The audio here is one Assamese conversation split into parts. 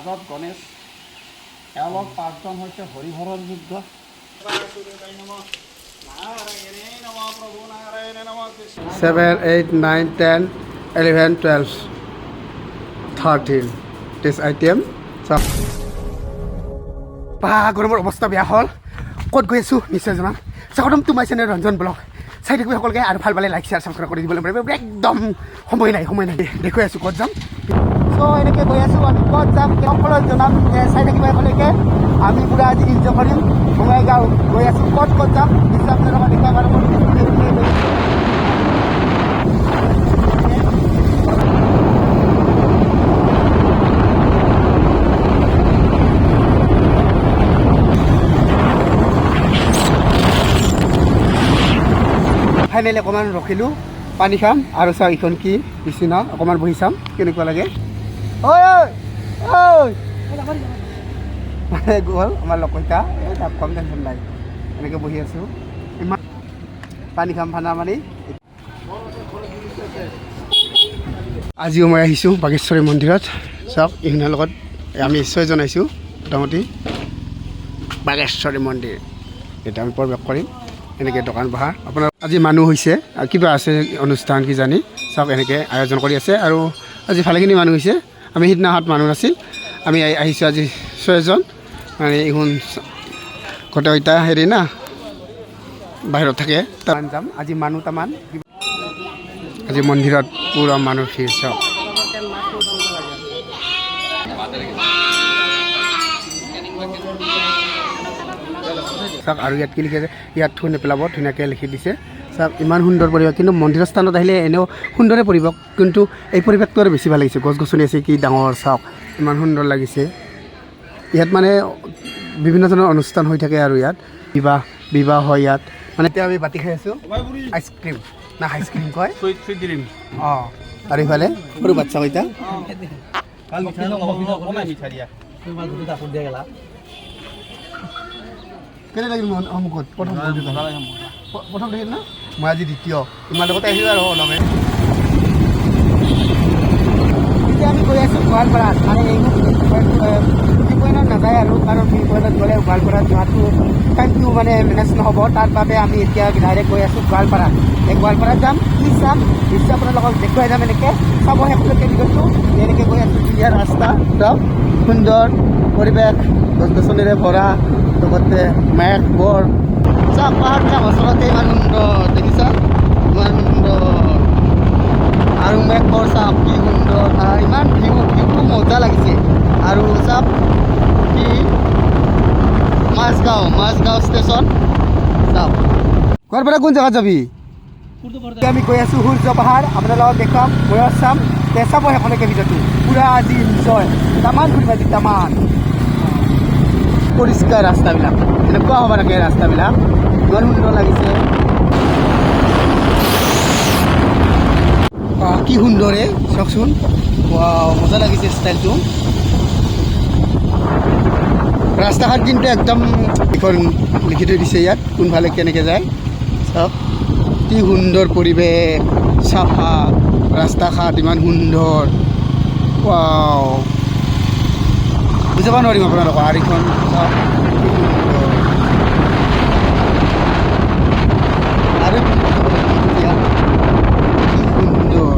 মাজত গণেশ এওঁলোক পাঁচজন হৈছে হৰিহৰৰ যুদ্ধ 7, 8, 9, 10, 11, 12, 13 this item গৰমৰ অৱস্থা বেয়া হ'ল ক'ত গৈ আছোঁ নিশ্চয় জনাম স্বাগতম তোমাৰ চেনেল ৰঞ্জন ব্লগ চাই থাকিব সকলোকে আৰু ভাল পালে লাইক শ্বেয়াৰ ছাবস্ক্ৰাইব কৰি দিবলৈ পাৰিব একদম সময় নাই দেখুৱাই আছোঁ ক'ত যাম চ' এনেকৈ গৈ আছোঁ আমি ক'ত যাম সকলোৱে জনাম যে চাই থাকিব সকলোকে আমি পুৰা আজি ইনজয় কৰিম বঙাইগাঁও গৈ আছোঁ ক'ত যাম নিশ্চয় আপোনালোকক দেখুৱাই বাৰু ফাইনেলি অকণমান ৰখিলোঁ পানী খাম আৰু চাওঁ এইখন কি বিচনা অকণমান বহি চাম কেনেকুৱা লাগে ঐ মানে গ'ল আমাৰ লগকেইটা এই তাত কম টেনশ্যন নাই এনেকৈ বহি আছোঁ ইমান পানী খাম ফানা মানি আজিও মই আহিছোঁ বাগেশ্বৰী মন্দিৰত চাওক এইখনৰ লগত আমি ছয়জন আহিছোঁ মোটামুটি বাগেশ্বৰী মন্দিৰ এতিয়া আমি প্ৰৱেশ কৰিম এনেকৈ দোকান বহা আপোনাৰ আজি মানুহ হৈছে আৰু কিবা আছে অনুষ্ঠান কি জানি চাওক এনেকৈ আয়োজন কৰি আছে আৰু আজি ভালেখিনি মানুহ হৈছে আমি সিদিনাহাত মানুহ নাছিল আমি আহিছোঁ আজি 6জন মানে এইখন গোটেইকেইটা হেৰি না বাহিৰত থাকে তাত যাম আজি মানুহ তামান আজি মন্দিৰত পূৰা মানুহ ভিৰ চাওক চাওক আৰু ইয়াত কি লিখিছে ইয়াত থু নেপেলাব ধুনীয়াকৈ লিখি দিছে চাওক ইমান সুন্দৰ পৰিৱেশ কিন্তু মন্দিৰৰ স্থানত আহিলে এনেও সুন্দৰে পৰিৱেশ কিন্তু এই পৰিৱেশটো আৰু বেছি ভাল লাগিছে গছ গছনি আছে কি ডাঙৰ চাওক ইমান সুন্দৰ লাগিছে ইয়াত মানে বিভিন্ন ধৰণৰ অনুষ্ঠান হৈ থাকে আৰু ইয়াত বিবাহ হয় ইয়াত মানে এতিয়া আমি বাতি খাই আছোঁ আইচক্ৰীম না আইচক্ৰীম কয় ক্ৰীম অঁ আৰু ইফালে সৰু বাচ্চাকেইটা কেনে লাগিল সন্মুখত প্ৰথম দেখিল না মই আজি দ্বিতীয় ইমান লগতে আহিলোঁ আৰু অলপে এতিয়া আমি গৈ আছোঁ গোৱালপাৰাত মানে এই পইণ্টত নাযায় আৰু কাৰণ এই পইণ্টত গ'লে গোৱালপাৰাত যোৱাটো টাইমটো মানে মেনেজ নহ'ব তাৰ বাবে আমি এতিয়া ডাইৰেক্ট গৈ আছোঁ গোৱালপাৰাত এই গোৱালপাৰাত যাম কি চাম নিশ্চয় আপোনালোকক দেখুৱাই যাম এনেকৈ চাব শেষলৈকে ভিডিঅ'টো এনেকৈ গৈ আছোঁ ধুনীয়া ৰাস্তা চব সুন্দৰ পৰিৱেশ গছ গছনিৰে ভৰা লগতে মেঘ বৰ চাওক পাহাৰবিলাক ওচৰতে ইমান সুন্দৰ দেখিছা ইমান সুন্দৰ আৰু মেঘ বৰ চাওক কি সুন্দৰ ইমান ভিউটো মজা লাগিছে আৰু চাওক কি মাছগাঁও ষ্টেচন চাওক গোৱালপাৰা কোন জেগাত যাবি আমি গৈ আছোঁ সূৰ্য পাহাৰ আপোনালোকক দেখুৱাম ময়ো চাম চাব শেষলৈকে ভিডিঅ'টো পূৰা আজি নিশ্চয় তামান ঘূৰিম আজি তামান পৰিষ্কাৰ ৰাস্তাবিলাক এনেকুৱা হ'ব লাগে ৰাস্তাবিলাক ইমান সুন্দৰ লাগিছে কি সুন্দৰে চাওকচোন মজা লাগিছে ষ্টাইলটো ৰাস্তাঘাট কিন্তু একদম এখন লিখি থৈ দিছে ইয়াত কোনফালে কেনেকৈ যায় চাওক কি সুন্দৰ পৰিৱেশ চাফা ৰাস্তা ঘাট ইমান সুন্দৰ বুজাব নোৱাৰিম আপোনালোকক আৰু এইখন চাওক আৰু সুন্দৰ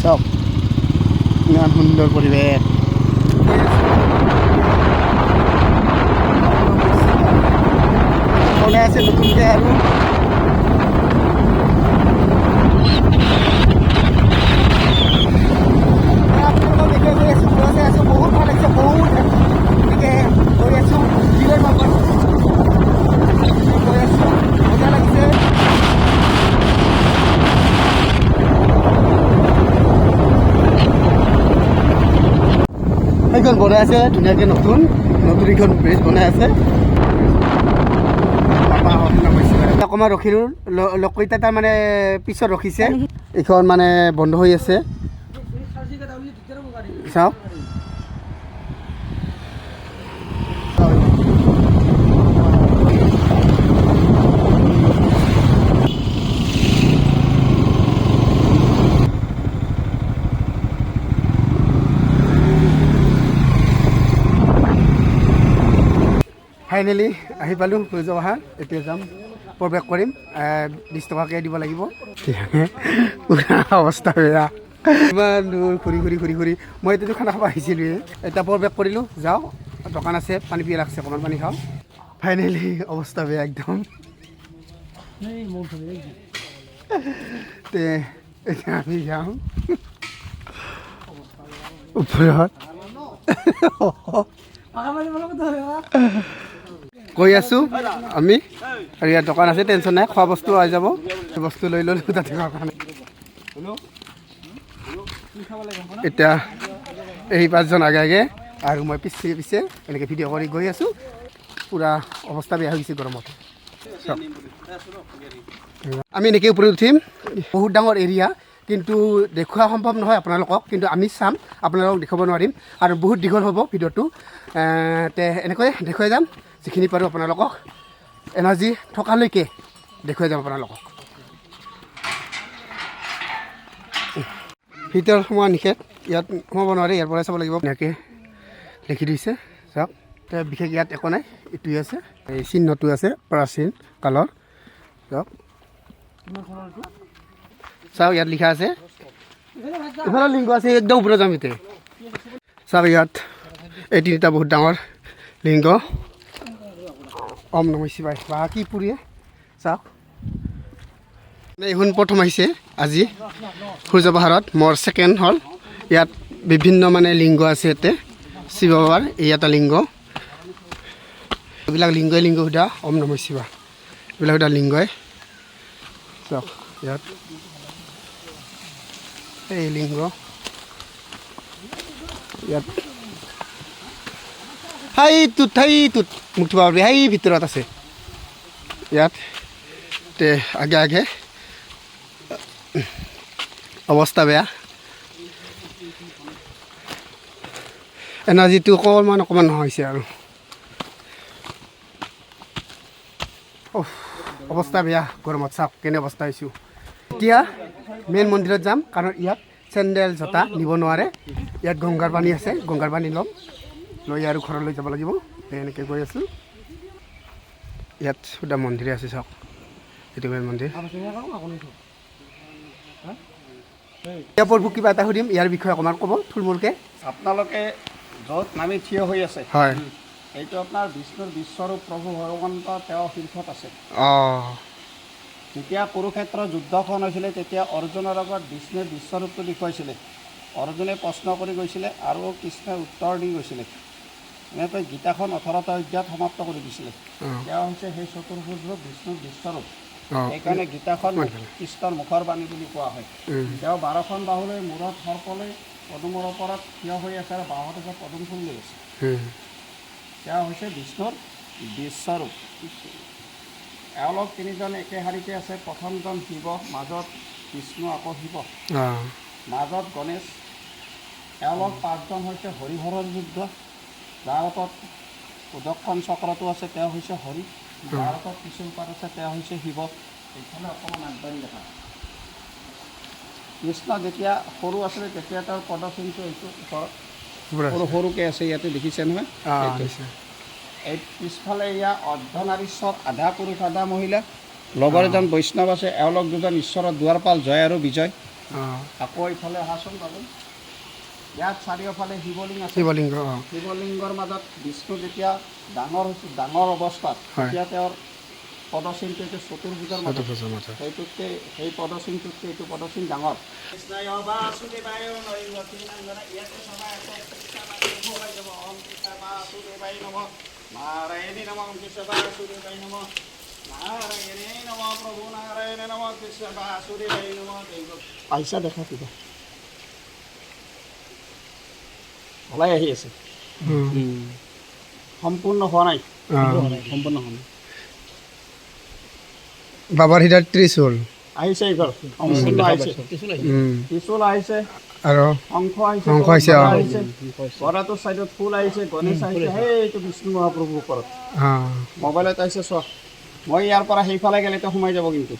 চাওক ইমান সুন্দৰ পৰিৱেশ ওলাই আছে নতুনকৈ আৰু বহুত ভাল লাগিছে বহুত এনেকৈ গৈ আছোঁ জিৰৰ লগত গৈ আছোঁ মজা লাগিছে এইখন বনাই আছে ধুনীয়াকৈ নতুন এইখন ব্ৰিজ বনাই আছে অকণমান ৰখিলোঁ লগকেইটা তাৰ মানে পিছত ৰখিছে এইখন মানে বন্ধ হৈ আছে চাওক ফাইনেলি আহি পালোঁ সূৰ্যপাহাৰ। এতিয়া যাম প্ৰৱেশ কৰিম, 20 টকাকৈ দিব লাগিব। অৱস্থা বেয়া, ইমান দূৰ ঘূৰি ঘূৰি ঘূৰি ঘূৰি মই এতিয়াতো খানা খাব আহিছিলোঁ। এতিয়া প্ৰৱেশ কৰিলোঁ, যাওঁ, দোকান আছে, পানী পিয়া লাগছে, অকণমান পানী খাওঁ। ফাইনেলি অৱস্থা বেয়া একদম। তে এতিয়া আমি যাওঁ ওপৰত। কৈ আছোঁ আমি, আৰু ইয়াত দোকান আছে, টেনশ্যন নাই, খোৱা বস্তু আহি যাব। বস্তু লৈ ল'লোঁ তাতে কাৰণে। এতিয়া এই 5জন আগে আগে আৰু মই পিছে পিছে এনেকৈ ভিডিঅ' কৰি গৈ আছোঁ। পূৰা অৱস্থা বেয়া হৈ গৈছে গৰমত। আমি এনেকৈ ওপৰত উঠিম, বহুত ডাঙৰ এৰিয়া, কিন্তু দেখুওৱা সম্ভৱ নহয় আপোনালোকক, কিন্তু আমি চাম, আপোনালোকক দেখুৱাব নোৱাৰিম, আৰু বহুত দীঘল হ'ব ভিডিঅ'টো। তে এনেকৈ দেখুৱাই যাম যিখিনি পাৰোঁ আপোনালোকক, এনাৰ্জি থকালৈকে দেখুৱাই যাম আপোনালোকক। ভিতৰত সোমোৱা নিষেধ, ইয়াত সোমাব নোৱাৰে, ইয়াৰ পৰাই চাব লাগিব। এনেকৈ লিখি দিছে চাওক। বিশেষ ইয়াত একো নাই, এইটোৱে আছে, এই চিহ্নটো আছে প্ৰাচীন কালৰ। চাওক চাওক, ইয়াত লিখা আছে, ইফালে লিংগ আছে, একদম ওপৰত যাম এতিয়া। চাওক ইয়াত এই 3টা বহুত ডাঙৰ লিংগ। ওম নমঃ শিৱায়, বা কি পুৰিয়ে চাওক। এইখন প্ৰথম আহিছে আজি সূৰ্যপাহাৰত, মোৰ ছেকেণ্ড হ'ল। ইয়াত বিভিন্ন মানে লিংগ আছে, ইয়াতে শিৱ বাবাৰ এই এটা লিংগ। এইবিলাক লিংগই লিংগ সোধা, ওম নমঃ শিৱায়, এইবিলাক সোধা লিংগই। চাওক ইয়াত এই লিংগ, ইয়াত ঠাইটোত মোক থোৱা সেই ভিতৰত আছে। ইয়াত তে আগে আগে অৱস্থা বেয়া, এনাৰ্জিটো অকণমান হৈছে আৰু অৱস্থা বেয়া গৰমত। চাওক কেনে অৱস্থা হৈছোঁ। এতিয়া মেইন মন্দিৰত যাম, কাৰণ ইয়াত চেণ্ডেল জোতা নিব নোৱাৰে। ইয়াত গংগাৰ পানী আছে, গংগাৰ পানী ল'ম, লৈ আৰু ঘৰলৈ যাব লাগিব। এনেকৈ গৈ আছোঁ। ইয়াত সুধা মন্দিৰে আছে, চাওক এইটো মেইন মন্দিৰ। এতিয়া প্ৰভু কিবা এটা সুধিম, ইয়াৰ বিষয়ে অকণমান ক'ব থুলমূলকৈ। আপোনালোকে য'ত নামি থিয় হৈ আছে, হয়, এইটো আপোনাৰ বিষ্ণুৰ বিশ্বৰূপ প্ৰভু ভগৱন্ত, তেওঁ শীৰ্ষত আছে। যেতিয়া কুৰুক্ষেত্ৰৰ যুদ্ধখন হৈছিলে, তেতিয়া অৰ্জুনৰ আগত বিষ্ণুৰ বিশ্বৰূপটো দেখুৱাইছিলে। অৰ্জুনে প্ৰশ্ন কৰি গৈছিলে আৰু কৃষ্ণই উত্তৰ দি গৈছিলে। এনেকৈ গীতাখন 18টা অধ্যায়ত সমাপ্ত কৰি দিছিলে। তেওঁ হৈছে সেই চতুৰ্ভুজ ৰূপ বিষ্ণুৰ বিশ্বৰূপ। সেইকাৰণে গীতাখন কৃষ্ণৰ মুখৰ বাণী বুলি কোৱা হয়। তেওঁ 12খন বাহুলৈ, মূৰত সৰ্পলৈ, পদুমৰ ওপৰত থিয় হৈ আছে আৰু বাঁহত আছে পদুম ফুল লৈ আছে। তেওঁ হৈছে বিষ্ণুৰ বিশ্বৰূপ। এওঁলোক 3জন একে শাৰীতে আছে। প্ৰথমজন শিৱ, মাজত বিষ্ণু, আকৌ শিৱ, মাজত গণেশ। এওঁলোক 5জন হৈছে হৰিহৰৰ যুদ্ধ। যাৰ হাতত সুদৰ্শন চক্ৰটো আছে, তেওঁ হৈছে হৰি। যাৰ হাতত ত্ৰিশূলপাত আছে, তেওঁ হৈছে শিৱ। এইফালে অকণমান আগবাঢ়ি দেখা। কৃষ্ণ যেতিয়া সৰু আছিলে, তেতিয়া তেওঁৰ পদচিহ্নটো এইটো ওপৰত সৰুকৈ আছে, ইয়াতে দেখিছে নহয়। এই পিছফালে এয়া অৰ্ধনাৰীশ্বৰ, আধা পুৰুষ আধা মহিলা। লগৰ এজন বৈষ্ণৱ আছে, এওঁলোক 2জন ঈশ্বৰৰ দুৱাৰপাল, জয় আৰু বিজয়। আকৌ ইফালে আহাচোন পাব। ইয়াত চাৰিওফালে শিৱলিংগ আছে। শিৱলিংগৰ মাজত বিষ্ণু যেতিয়া ডাঙৰ অৱস্থাত, তেতিয়া তেওঁৰ পদচিহ্নটো এইটো চতুৰ্ভুজৰ মাজত, সেইটোতকৈ সেই পদচিহ্নটোতকৈ এইটো পদচিহ্ন ডাঙৰ। নাৰায়ণী নমঃ কৃষ্ণ বাসুদেবায় নমঃ, নাৰায়ণী নমঃ প্ৰভু নাৰায়ণ নমঃ কৃষ্ণ বাসুদেবায় নমঃ। পইচা দেখা কিবা ওলাই আহি আছে, সম্পূৰ্ণ হোৱা নাই, সম্পূৰ্ণ হোৱা নাই। বাবাৰ হৃদয়ত ত্ৰিশূল আহিছে, এইবাৰ সম্পূৰ্ণ আহিছে। ত্ৰিশূল আহিছে আৰু শংখ আহিছে, গৰাটোৰ চাইডত ফুল আহিছে, গণেশ আহিছে। সেইটো বিষ্ণু মহাপ্ৰভুৰ ওপৰত মোবাইলত আহিছে, চোৱা। মই ইয়াৰ পৰা সেইফালে গ'লেতো সোমাই যাব, কিন্তু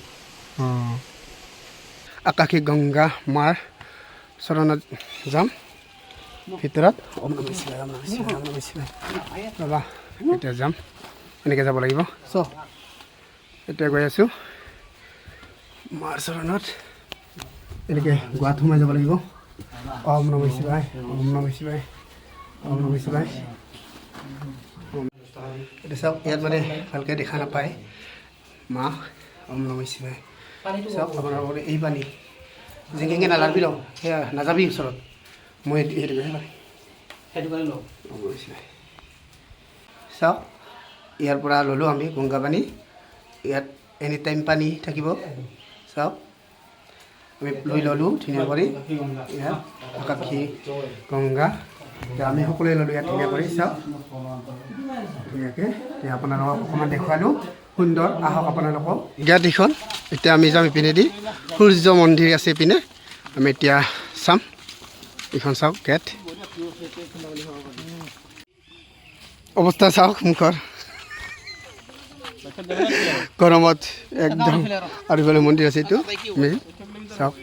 আকাশী গংগা মাৰ চৰণত যাম ভিতৰত। ওম নমঃ শিৱায়, ওম নমঃ শিৱায়, ওম নমঃ শিৱায়। ৰ'বা, এতিয়া যাম। এনেকৈ যাব লাগিব চ এতিয়া গৈ আছোঁ মাৰ চৰণত এনেকৈ গোৱাত সোমাই যাব লাগিব ওম নমঃ শিৱায় ওম নমঃ শিৱায় ওম নমঃ শিৱায় এতিয়া চাওক ইয়াত মানে ভালকৈ দেখা নাপায় মা ওম নমঃ শিৱায় চাওক আপোনালোকৰ এই পানী জেঙেঙে নালাগবি ৰ সেয়া নাযাবি ওচৰত মই সেইটো কৰি লওঁ চাওক ইয়াৰ পৰা ল'লোঁ আমি গংগা পানী ইয়াত এনি টাইম পানী থাকিব চাওক আমি লৈ ল'লোঁ ধুনীয়া কৰি ইয়াত আকাশী গংগা এতিয়া আমি সকলোৱে ল'লোঁ ইয়াত ধুনীয়া কৰি চাওক ধুনীয়াকৈ এতিয়া আপোনালোকক অকণমান দেখুৱালোঁ সুন্দৰ আহক আপোনালোকক ইয়াত এইখন এতিয়া আমি যাম ইপিনেদি সূৰ্য মন্দিৰ আছে ইপিনে আমি এতিয়া চাম এইখন চাওক গেট অৱস্থা চাওক মুখৰ গৰমত একদম আৰু ইফালে মন্দিৰ আছে এইটো চাওক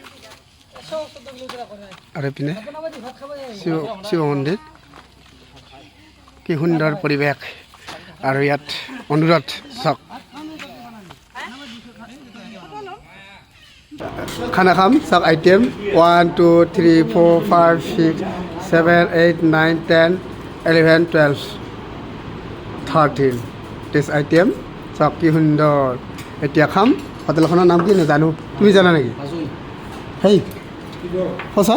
আৰু ইপিনে শিৱ মন্দিৰ কি সুন্দৰ পৰিৱেশ আৰু ইয়াত অনুৰোধ চাওক খানা খাম চাওক আইটেম 1 2 3 4 5 6 7 8 9 10 11 12 13 টেষ্ট আইটেম চাওক কি সুন্দৰ এতিয়া খাম হোটেলখনৰ নাম কি নাজানো তুমি জানা নেকি হেই সঁচা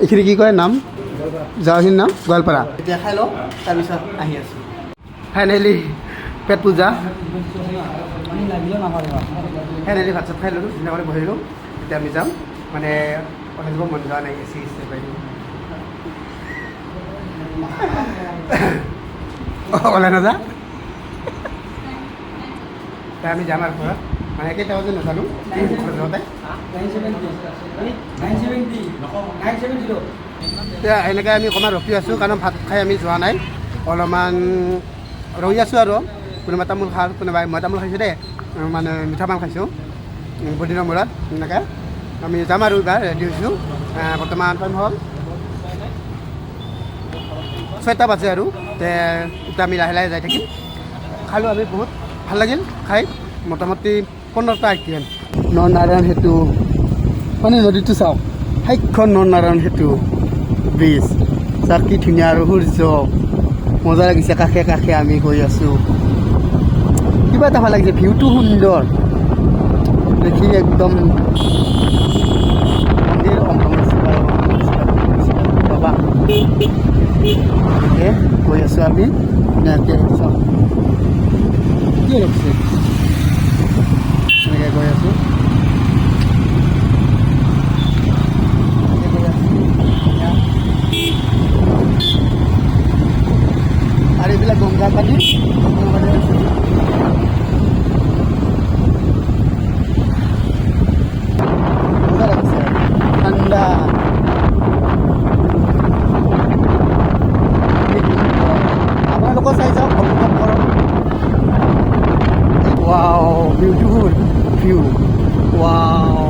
এইখিনি কি কয় নাম জেগাখিনিৰ নাম গোৱালপাৰা এতিয়া খাই লওঁ তাৰপিছত আহি আছোঁ ফাইনেলি পেট পূজা ফাইনেলি ভাত চাত খাই ল'লোঁ ধুনীয়া কৰি বহিলোঁ এতিয়া আমি যাম মানে কথা দিব মন যোৱা নাই এচি ওলাই নাযা আমি যাম আৰু ঘৰত মানে কেইটা বজাত নাজানো এতিয়া এনেকৈ আমি অকণমান ৰখি আছোঁ কাৰণ ভাত খাই আমি যোৱা নাই অলপমান ৰৈ আছোঁ আৰু কোনোবা তামোল খাওঁ কোনোবাই মই তামোল খাইছোঁ দেই মানে মিঠা পান খাইছোঁ বহুত দিনৰ মূৰত এনেকৈ আমি যাম আৰু এইবাৰ ৰেডি হৈছোঁ বৰ্তমান টাইম হ'ল 6টা বাজে আৰু এতিয়া আমি লাহে লাহে যাই থাকিম খালোঁ আমি বহুত ভাল লাগিল খাই মোটামুটি 15টা আইটেম নৰনাৰায়ণ সেতু মানে নদীটো চাওক হাইখন নৰনাৰায়ণ সেতু ব্ৰিজ চাওক কি ধুনীয়া আৰু সূৰ্য মজা লাগিছে কাষে কাষে আমি গৈ আছোঁ কিবা এটা ভাল লাগিছে ভিউটো সুন্দৰ দেখি একদম মন্দিৰ বাবা গৈ আছোঁ আমি ধুনীয়াকৈ চাওক কি লাগিছে এনেকৈ গৈ আছোঁ আৰু এইবিলাক গংগা পানী মজা লাগিছে ঠাণ্ডা আপোনালোকৰ চাই যাওক অনুভৱ কৰক ৱাও বিউটিফুল ভিউ ৱাও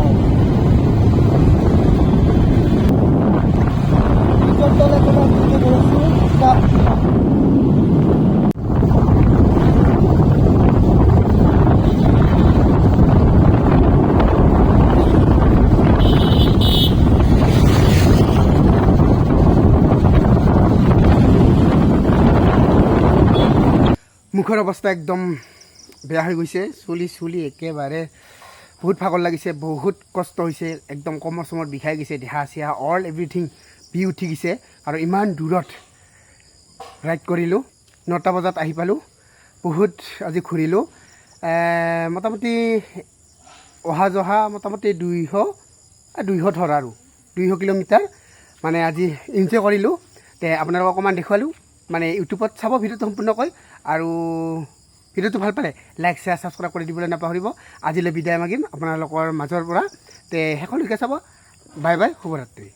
মুখৰ অৱস্থা একদম বেয়া হৈ গৈছে চুলি একেবাৰে বহুত ভাগৰ লাগিছে বহুত কষ্ট হৈছে একদম কমৰ চমত বিষাই গৈছে দেহা চেহা অল এভৰিথিং বি উঠি গৈছে আৰু ইমান দূৰত ৰাইড কৰিলোঁ 9টা বজাত আহি পালোঁ বহুত আজি ঘূৰিলোঁ মোটামুটি অহা যোৱা মোটামুটি 200 ধৰ আৰু 200 কিলোমিটাৰ মানে আজি এনজয় কৰিলোঁ আপোনালোকক অকণমান দেখুৱালোঁ মানে ইউটিউবত চাব ভিডিঅ'টো সম্পূৰ্ণকৈ আৰু ভিডিঅ'টো ভাল পালে লাইক শ্বেয়াৰ ছাবস্ক্ৰাইব কৰি দিবলৈ নাপাহৰিব আজিলৈ বিদায় মাগিম আপোনালোকৰ মাজৰ পৰা শেষলৈকে চাব বাই বাই শুভৰাত্ৰি।